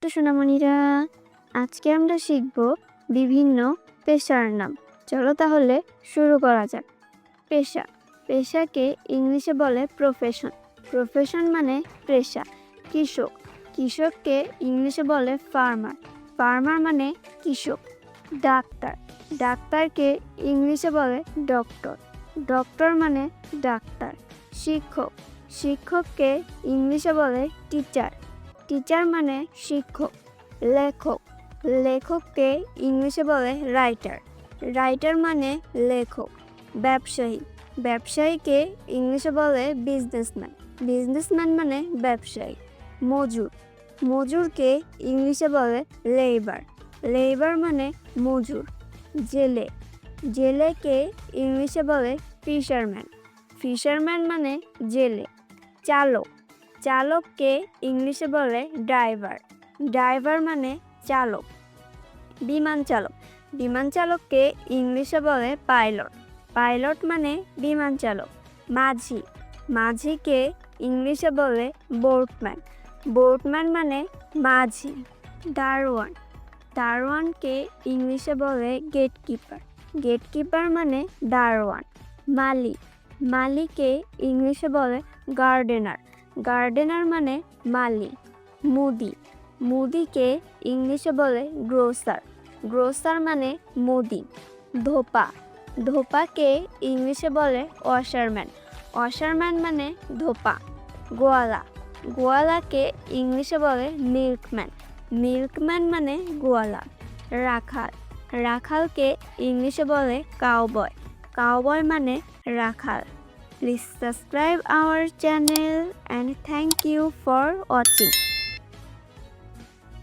সোনামণিরা, আজকে আমরা শিখব বিভিন্ন পেশার নাম। চলো তাহলে শুরু করা যাক। পেশা, পেশাকে ইংলিশে বলে প্রফেশন। প্রফেশন মানে পেশা। কৃষক, কৃষককে ইংলিশে বলে ফার্মার। ফার্মার মানে কৃষক। ডাক্তার, ডাক্তারকে ইংলিশে বলে ডক্টর। ডক্টর মানে ডাক্তার। শিক্ষক, শিক্ষককে ইংলিশে বলে টিচার। টিচার মানে শিক্ষক। লেখক, লেখককে ইংলিশে বলে রাইটার। রাইটার মানে লেখক। ব্যবসায়ী, ব্যবসায়ীকে ইংলিশে বলে বিজনেসম্যান। বিজনেসম্যান মানে ব্যবসায়ী। মজুর, মজুরকে ইংলিশে বলে লেবার। লেবার মানে মজুর। জেলে, জেলেকে ইংলিশে বলে ফিশারম্যান। ফিশারম্যান মানে জেলে। চালক, চালককে ইংলিশে বলে ড্রাইভার। ড্রাইভার মানে চালক। বিমান চালক, বিমান চালককে ইংলিশে বলে পাইলট। পাইলট মানে বিমান চালক। মাঝি, মাঝিকে ইংলিশে বলে বোটম্যান। বোটম্যান মানে মাঝি। দারোয়ান, দারোয়ানকে ইংলিশে বলে গেটকিপার। গেটকিপার মানে দারোয়ান। মালি, মালিকে ইংলিশে বলে গার্ডেনার। গার্ডেনার মানে মালি। মুদি, মুদিকে ইংলিশে বলে গ্রোসার। গ্রোসার মানে মুদি। ধোপা, ধোপাকে ইংলিশে বলে ওয়াশারম্যান। ওয়াশারম্যান মানে ধোপা। গোয়ালা, গোয়ালাকে ইংলিশে বলে মিল্কম্যান। মিল্কম্যান মানে গোয়ালা। রাখাল, রাখালকে ইংলিশে বলে কাউবয়। কাউবয় মানে রাখাল। Please subscribe our channel and thank you for watching.